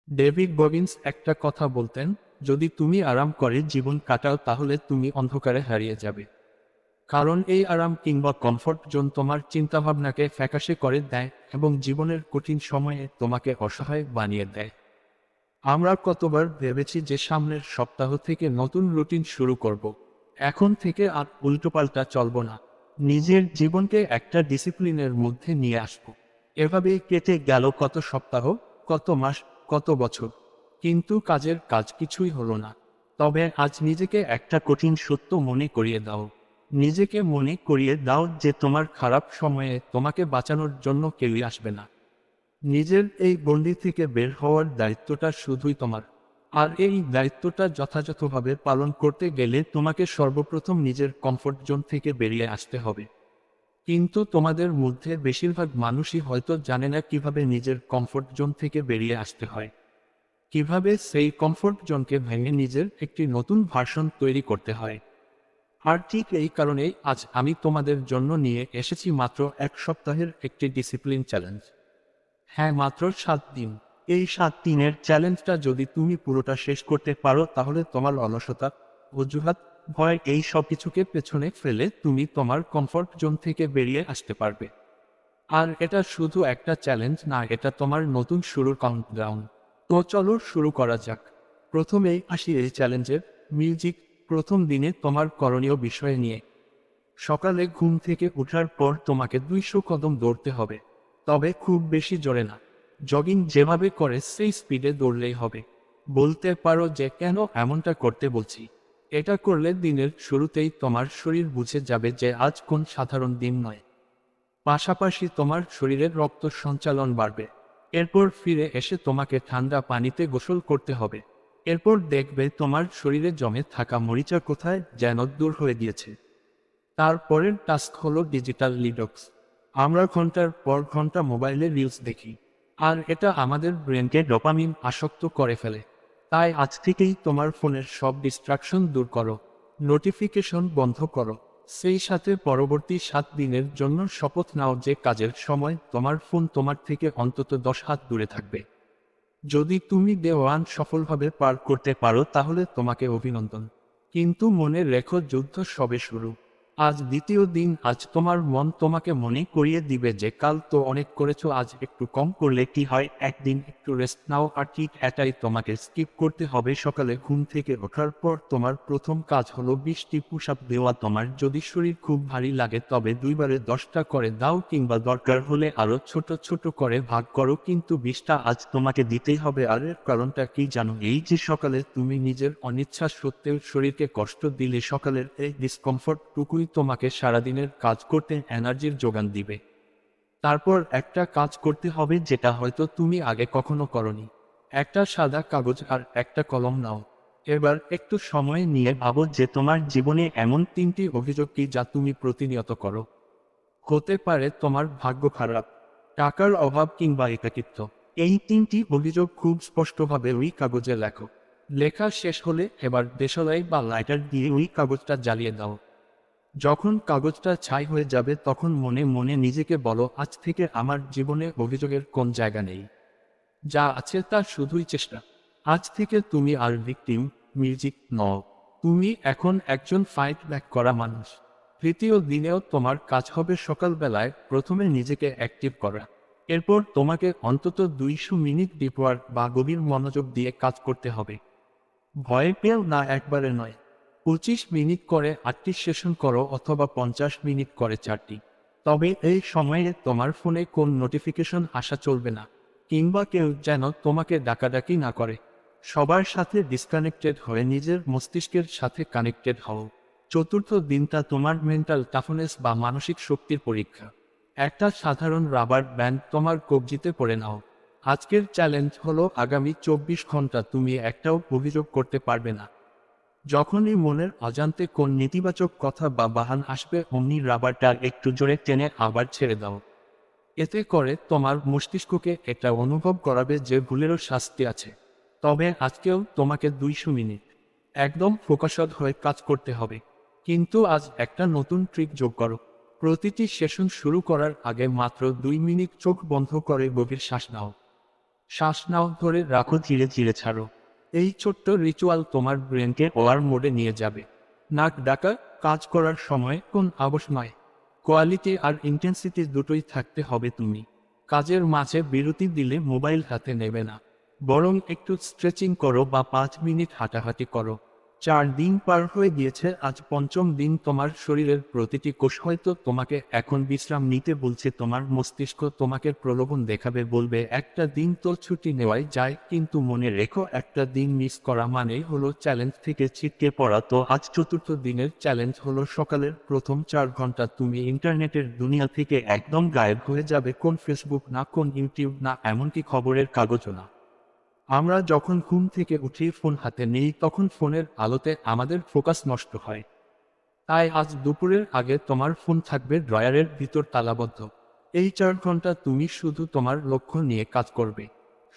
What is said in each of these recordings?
David Goggins একটা কথা বলতেন, যদি তুমি আরাম করে জীবন কাটাও তাহলে তুমি অন্ধকারে হারিয়ে যাবে। কারণ এই আরাম কিংবা কমফর্ট জোন তোমার চিন্তাভাবনাকে ফ্যাকাশে করে দেয় এবং জীবনের কঠিন সময়ে তোমাকে অসহায় বানিয়ে দেয়। আমরা কতবার ভেবেছি যে সামনের সপ্তাহ থেকে নতুন রুটিন শুরু করব, এখন থেকে আর উল্টোপাল্টা চলবো না, নিজের জীবনকে একটা ডিসিপ্লিনের মধ্যে নিয়ে আসব। এভাবেই কেটে গেল কত সপ্তাহ, কত মাস, কত বছর, কিন্তু কাজের কাজ কিছুই হলো না। তবে আজ নিজেকে একটা কঠিন সত্য মনে করিয়ে দাও। নিজেকে মনে করিয়ে দাও যে তোমার খারাপ সময়ে তোমাকে বাঁচানোর জন্য কেউই আসবে না। নিজের এই গণ্ডি থেকে বের হওয়ার দায়িত্বটা শুধুই তোমার। আর এই দায়িত্বটা যথাযথভাবে পালন করতে গেলে তোমাকে সর্বপ্রথম নিজের কমফোর্ট জোন থেকে বেরিয়ে আসতে হবে। কিন্তু তোমাদের মধ্যে বেশিরভাগ মানুষই হয়তো জানে না কিভাবে নিজের কমফোর্ট জোন থেকে বেরিয়ে আসতে হয়, কিভাবে সেই কমফোর্ট জোনকে ভেঙে নিজের একটি নতুন ভার্সন তৈরি করতে হয়। আর ঠিক এই কারণেই আজ আমি তোমাদের জন্য নিয়ে এসেছি মাত্র 1 সপ্তাহের একটি ডিসিপ্লিন চ্যালেঞ্জ। হ্যাঁ, মাত্র 7 দিন। এই 7 দিনের চ্যালেঞ্জটা যদি তুমি পুরোটা শেষ করতে পারো তাহলে তোমার অলসতা, অজুহাত, ভয় এই সব কিছুকে পেছনে ফেলে তুমি তোমার কমফর্ট জোন থেকে বেরিয়ে আসতে পারবে। আর এটা শুধু একটা চ্যালেঞ্জ না, এটা তোমার নতুন শুরুর কাউন্টডাউন। তো চলো শুরু করা যাক। প্রথমেই আসি এই চ্যালেঞ্জের মিউজিক। প্রথম দিনে তোমার করণীয় বিষয় নিয়ে। সকালে ঘুম থেকে ওঠার পর তোমাকে 200 কদম দৌড়তে হবে, তবে খুব বেশি জোরে না। জগিং যেভাবে করে সেই স্পিডে দৌড়লেই হবে। বলতে পারো যে কেন এমনটা করতে বলছি। এটা করলে দিনের শুরুতেই তোমার শরীর বুঝে যাবে যে আজ কোন সাধারণ দিন নয়। পাশাপাশি তোমার শরীরের রক্ত সঞ্চালন বাড়বে। এরপর ফিরে এসে তোমাকে ঠান্ডা পানিতে গোসল করতে হবে। এরপর দেখবে তোমার শরীরে জমে থাকা মরিচা কোথায় যেন দূর হয়ে গিয়েছে। তারপরের টাস্ক হলো ডিজিটাল ডিটক্স। আমরা ঘন্টার পর ঘন্টা মোবাইলে রিলস দেখি, আর এটা আমাদের ব্রেনকে ডোপামিন আসক্ত করে ফেলে। তাই আজ থেকেই তোমার ফোনের সব ডিস্ট্রাকশন দূর করো, নোটিফিকেশন বন্ধ করো। সেই সাথে পরবর্তী 7 দিনের জন্য শপথ নাও যে কাজের সময় তোমার ফোন তোমার থেকে অন্তত 10 হাত দূরে থাকবে। যদি তুমি ডে 1 সফলভাবে পার করতে পারো তাহলে তোমাকে অভিনন্দন। কিন্তু মনে রেখো, যুদ্ধ সবে শুরু। আজ দ্বিতীয় দিন। আজ তোমার মন তোমাকে মনে করিয়ে দিবে যে কাল তো অনেক করেছো, আজ একটু কম করলে কি হয়, একদিন একটু রেস্ট নাও। আর ঠিক এটাই তোমাকে স্কিপ করতে হবে। সকালে ঘুম থেকে ওঠার পর তোমার প্রথম কাজ হলো 20টি পুশ আপ দেওয়া। তোমার যদি শরীর খুব ভারী লাগে তবে 2 বারে 10টা করে দাও, কিংবা দরকার হলে আরো ছোট ছোট করে ভাগ করো, কিন্তু 20টা আজ তোমাকে দিতেই হবে। আর এর কারণটা কি জানো? এই যে সকালে তুমি নিজের অনিচ্ছা সত্ত্বেও শরীরকে কষ্ট দিলে, সকালের এই ডিসকমফর্ট টুকুই তোমাকে সারাদিনের কাজ করতে এনার্জির যোগান দিবে। তারপর একটা কাজ করতে হবে যেটা হয়তো তুমি আগে কখনো করনি। একটা সাদা কাগজ আর একটা কলম নাও। এবার একটু সময় নিয়ে ভাবো যে তোমার জীবনে এমন 3টি অভিযোগ কি যা তুমি প্রতিনিয়ত করো। হতে পারে তোমার ভাগ্য খারাপ, টাকার অভাব কিংবা একাকিত্ব। এই 3টি অভিযোগ খুব স্পষ্টভাবে ওই কাগজে লেখো। লেখা শেষ হলে এবার দেশলাই বা লাইটার দিয়ে ওই কাগজটা জ্বালিয়ে দাও। যখন কাগজটা ছাই হয়ে যাবে তখন মনে মনে নিজেকে বলো, আজ থেকে আমার জীবনে অভিযোগের কোন জায়গা নেই। যা আছে তা শুধুই চেষ্টা। আজ থেকে তুমি আর ভিকটিম, মিউজিক নও। তুমি এখন একজন ফাইট ব্যাক করা মানুষ। তৃতীয় দিনেও তোমার কাজ হবে সকালবেলায় প্রথমে নিজেকে অ্যাক্টিভ করা। এরপর তোমাকে অন্তত 200 মিনিট ডিপ ওয়ার্ক বা গভীর মনোযোগ দিয়ে কাজ করতে হবে। ভয় পেও না, একবারে নয়। 25 মিনিট করে 8টি সেশন করো, অথবা 50 মিনিট করে 4টি। তবে এই সময়ে তোমার ফোনে কোন নোটিফিকেশন আসা চলবে না, কিংবা কেউ যেন তোমাকে ডাকাডাকি না করে। সবার সাথে ডিসকানেক্টেড হয়ে নিজের মস্তিষ্কের সাথে কানেক্টেড হও। চতুর্থ দিনটা তোমার মেন্টাল টাফনেস বা মানসিক শক্তির পরীক্ষা। একটা সাধারণ রাবার ব্যান্ড তোমার কবজিতে পরে নাও। আজকের চ্যালেঞ্জ হলো আগামী 24 ঘন্টা তুমি একটাও অভিযোগ করতে পারবে না। যখনই মনের অজান্তে কোন নেতিবাচক কথা বা বাহান আসবে, অমনি রাবারটা একটু জোরে টেনে আবার ছেড়ে দাও। এতে করে তোমার মস্তিষ্ককে এটা অনুভব করাবে যে ভুলেরও শাস্তি আছে। তবে আজকেও তোমাকে 200 মিনিট একদম ফোকাসড হয়ে কাজ করতে হবে। কিন্তু আজ একটা নতুন ট্রিক যোগ করো। প্রতিটি সেশন শুরু করার আগে মাত্র 2 মিনিট চোখ বন্ধ করে গভীর শ্বাস নাও। শ্বাস নাও, ধরে রাখো, ধীরে ধীরে ছাড়ো। এই ছোট্ট রিচুয়াল তোমার ব্রেনকে ওয়ার মোডে নিয়ে যাবে। নাক ডাকা, কাজ করার সময় কোন আবশ নয়। কোয়ালিটি আর ইন্টেন্সিটি দুটোই থাকতে হবে। তুমি কাজের মাঝে বিরতি দিলে মোবাইল হাতে নেবে না, বরং একটু স্ট্রেচিং করো বা 5 মিনিট হাঁটাহাঁটি করো। 4 দিন পার হয়ে গিয়েছে, আজ পঞ্চম দিন। তোমার শরীরের প্রতিটি কোষ হয়তো তোমাকে এখন বিশ্রাম নিতে বলছে। তোমার মস্তিষ্ক তোমাকে প্রলোভন দেখাবে, বলবে একটা দিন তো ছুটি নেওয়াই যায়, কিন্তু মনে রেখো, একটা দিন মিস করা মানেই হলো চ্যালেঞ্জ থেকে ছিটকে পড়া। তো আজ চতুর্থ দিনের চ্যালেঞ্জ হলো সকালের প্রথম 4 ঘন্টা তুমি ইন্টারনেটের দুনিয়া থেকে একদম গায়েব হয়ে যাবে। কোন ফেসবুক না, কোন ইউটিউব না, এমনকি খবরের কাগজও না। আমরা যখন ঘুম থেকে উঠি ফোন হাতে নেই, তখন ফোনের আলোতে আমাদের ফোকাস নষ্ট হয়। তাই আজ দুপুরের আগে তোমার ফোন থাকবে ড্রয়ারের ভিতর তালাবদ্ধ। এই 4 ঘন্টা তুমি শুধু তোমার লক্ষ্য নিয়ে কাজ করবে।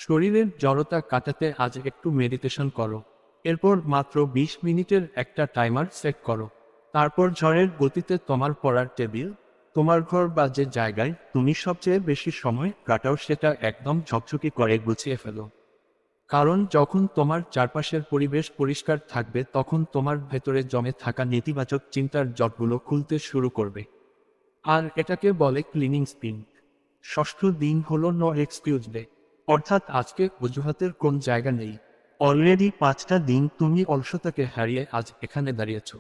শরীরের জড়তা কাটাতে আজ একটু মেডিটেশন করো। এরপর মাত্র 20 মিনিটের একটা টাইমার সেট করো। তারপর ঝড়ের গতিতে তোমার পড়ার টেবিল, তোমার ঘর বা যে জায়গায় তুমি সবচেয়ে বেশি সময় কাটাও, সেটা একদম ঝকঝকে করে গুছিয়ে ফেলো। কারণ যখন তোমার চারপাশের পরিবেশ পরিষ্কার থাকবে, তখন তোমার ভেতরে জমে থাকা নেতিবাচক চিন্তার জটগুলো খুলতে শুরু করবে। আর এটাকে বলে ক্লিনিং স্পিন। ষষ্ঠ দিন হলো নো এক্সকিউজ ডে, অর্থাৎ আজকে অজুহাতের কোন জায়গা নেই। অলরেডি 5টা দিন তুমি অলসতাকে হারিয়ে আজ এখানে দাঁড়িয়েছ।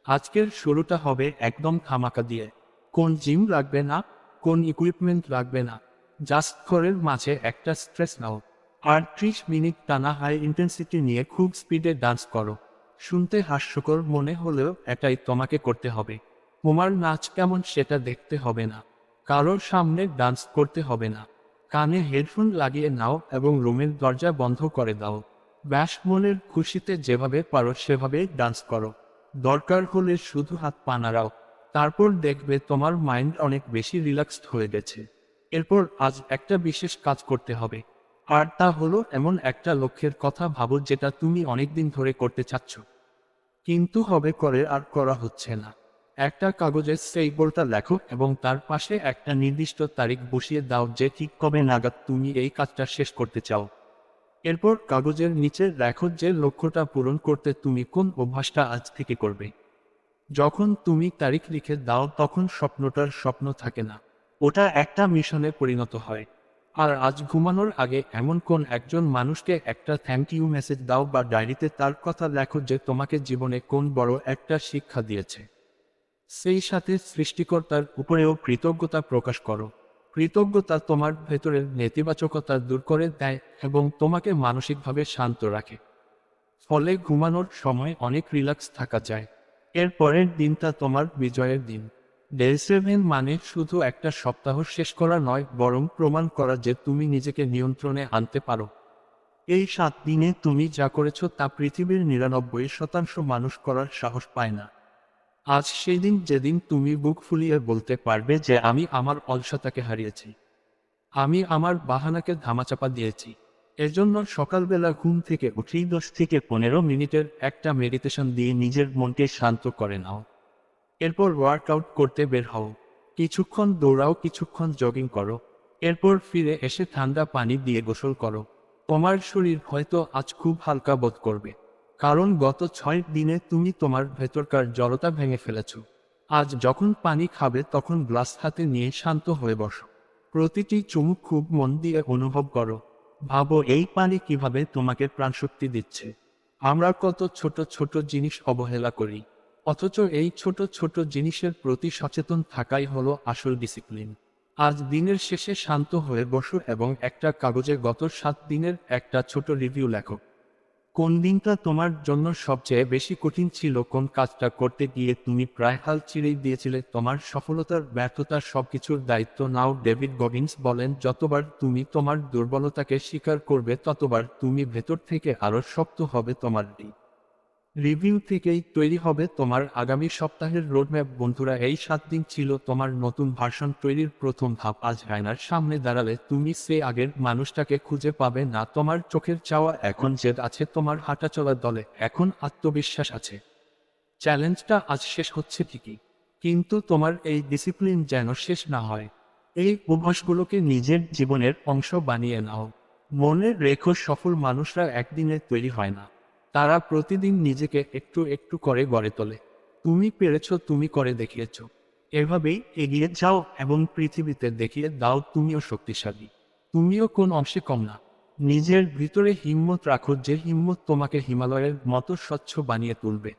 আজকের শুরুটা হবে একদম ধামাকা দিয়ে। কোন জিম লাগবে না, কোন ইকুইপমেন্ট লাগবে না, জাস্ট ঘরের মাঝে একটা স্ট্রেস নাও। আর 30 মিনিট টানা হাই ইন্টেন্সিটি নিয়ে খুব স্পিডে ডান্স করো। শুনতে হাস্যকর মনে হলেও এটাই তোমাকে করতে হবে। তোমার নাচ কেমন সেটা দেখতে হবে না, কারোর সামনে ডান্স করতে হবে না। কানে হেডফোন লাগিয়ে নাও এবং রুমের দরজা বন্ধ করে দাও। ব্যাস মনের খুশিতে যেভাবে পারো সেভাবে ডান্স করো। দরকার হলে শুধু হাত পা নাড়াও। তারপর দেখবে তোমার মাইন্ড অনেক বেশি রিল্যাক্সড হয়ে গেছে। এরপর আজ একটা বিশেষ কাজ করতে হবে। আর তা হলো এমন একটা লক্ষ্যের কথা ভাবো যেটা তুমি অনেকদিন ধরে করতে চাচ্ছ, কিন্তু হবে করে আর করা হচ্ছে না। একটা কাগজে সেই গোলটা লেখো এবং তার পাশে একটা নির্দিষ্ট তারিখ বসিয়ে দাও যে ঠিক কবে নাগাদ তুমি এই কাজটা শেষ করতে চাও। এরপর কাগজের নিচে লেখো যে লক্ষ্যটা পূরণ করতে তুমি কোন অভ্যাসটা আজ থেকে করবে। যখন তুমি তারিখ লিখে দাও, তখন স্বপ্নটার স্বপ্ন থাকে না, ওটা একটা মিশনে পরিণত হয়। আর আজ ঘুমানোর আগে এমন কোন একজন মানুষকে একটা থ্যাংক ইউ মেসেজ দাও বা ডায়েরিতে তার কথা লেখো যে তোমাকে জীবনে কোন বড় একটা শিক্ষা দিয়েছে। সেই সাথে সৃষ্টিকর্তার উপরেও কৃতজ্ঞতা প্রকাশ করো। কৃতজ্ঞতা তোমার ভেতরের নেতিবাচকতা দূর করে দেয় এবং তোমাকে মানসিকভাবে শান্ত রাখে। ফলে ঘুমানোর সময় অনেক রিল্যাক্স থাকা যায়। এর পরের দিনটা তোমার বিজয়ের দিন। ডে 7 মানে শুধু একটা সপ্তাহ শেষ করা নয়, বরং প্রমাণ করা যে তুমি নিজেকে নিয়ন্ত্রণে আনতে পারো। এই 7 দিনে তুমি যা করেছো তা পৃথিবীর 99% মানুষ করার সাহস পায় না। আজ সেই দিন যেদিন তুমি বুক ফুলিয়ে বলতে পারবে যে আমি আমার অলসতাকে হারিয়েছি, আমি আমার বাহানাকে ধামাচাপা দিয়েছি। এজন্য সকালবেলা ঘুম থেকে উঠেই 10 থেকে 15 মিনিটের একটা মেডিটেশন দিয়ে নিজের মনকে শান্ত করে নাও। এরপর ওয়ার্কআউট করতে বের হও। কিছুক্ষণ দৌড়াও, কিছুক্ষণ জগিং করো। এরপর ফিরে এসে ঠান্ডা পানি দিয়ে গোসল করো। তোমার শরীর হয়তো আজ খুব হালকা বোধ করবে, কারণ গত 6 দিনে তুমি তোমার ভেতরকার জড়তা ভেঙে ফেলেছ। আজ যখন পানি খাবে, তখন গ্লাস হাতে নিয়ে শান্ত হয়ে বসো। প্রতিটি চুমুক খুব মন দিয়ে অনুভব করো। ভাবো এই পানি কিভাবে তোমাকে প্রাণশক্তি দিচ্ছে। আমরা কত ছোট ছোট জিনিস অবহেলা করি, অথচ এই ছোট ছোট জিনিসের প্রতি সচেতন থাকাই হলো আসল ডিসিপ্লিন। আজ দিনের শেষে শান্ত হয়ে বসো এবং একটা কাগজে গত 7 দিনের একটা ছোট রিভিউ লেখো। কোন দিনটা তোমার জন্য সবচেয়ে বেশি কঠিন ছিল, কোন কাজটা করতে গিয়ে তুমি প্রায় হাল ছেড়েই দিয়েছিলে। তোমার সফলতার ব্যর্থতার সবকিছুর দায়িত্ব নাও। ডেভিড গগিন্স বলেন, যতবার তুমি তোমার দুর্বলতাকে স্বীকার করবে, ততবার তুমি ভেতর থেকে আরো শক্ত হবে। তোমার রিভিউ থেকেই তৈরি হবে তোমার আগামী সপ্তাহের রোডম্যাপ। বন্ধুরা, এই 7 দিন ছিল তোমার নতুন ভার্সন তৈরির প্রথম ধাপ। আজ আয়নার সামনে দাঁড়ালে তুমি সে আগের মানুষটাকে খুঁজে পাবে না। তোমার চোখের চাওয়া এখন জেদ আছে, তোমার হাঁটাচলার দলে এখন আত্মবিশ্বাস আছে। চ্যালেঞ্জটা আজ শেষ হচ্ছে ঠিকই, কিন্তু তোমার এই ডিসিপ্লিন যেন শেষ না হয়। এই অভ্যাসগুলোকে নিজের জীবনের অংশ বানিয়ে নাও। মনে রেখো, সফল মানুষরা একদিনে তৈরি হয় না, তারা প্রতিদিন নিজেকে একটু একটু করে গড়ে তোলে। তুমি পেরেছো, তুমি করে দেখিয়েছো। এভাবেই এগিয়ে যাও এবং পৃথিবীতে দেখিয়ে দাও তুমিও শক্তিশালী, তুমিও কোন অংশে কম না। নিজের ভিতরে হিম্মত রাখো, যে হিম্মত তোমাকে হিমালয়ের মতো স্বচ্ছ বানিয়ে তুলবে।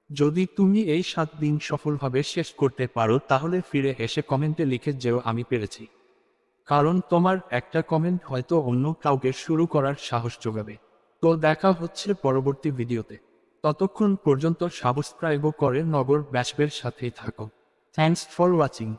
যদি তুমি এই 7 দিন সফলভাবে শেষ করতে পারো তাহলে ফিরে এসে কমেন্টে লিখে যেও আমি পেরেছি। কারণ তোমার একটা কমেন্ট হয়তো অন্য কাউকে শুরু করার সাহস যোগাবে। তো দেখা হচ্ছে পরবর্তী ভিডিওতে। ততক্ষণ পর্যন্ত সাবস্ক্রাইবও করে নগর ব্যাসবের সাথেই থাকো। Thanks for watching.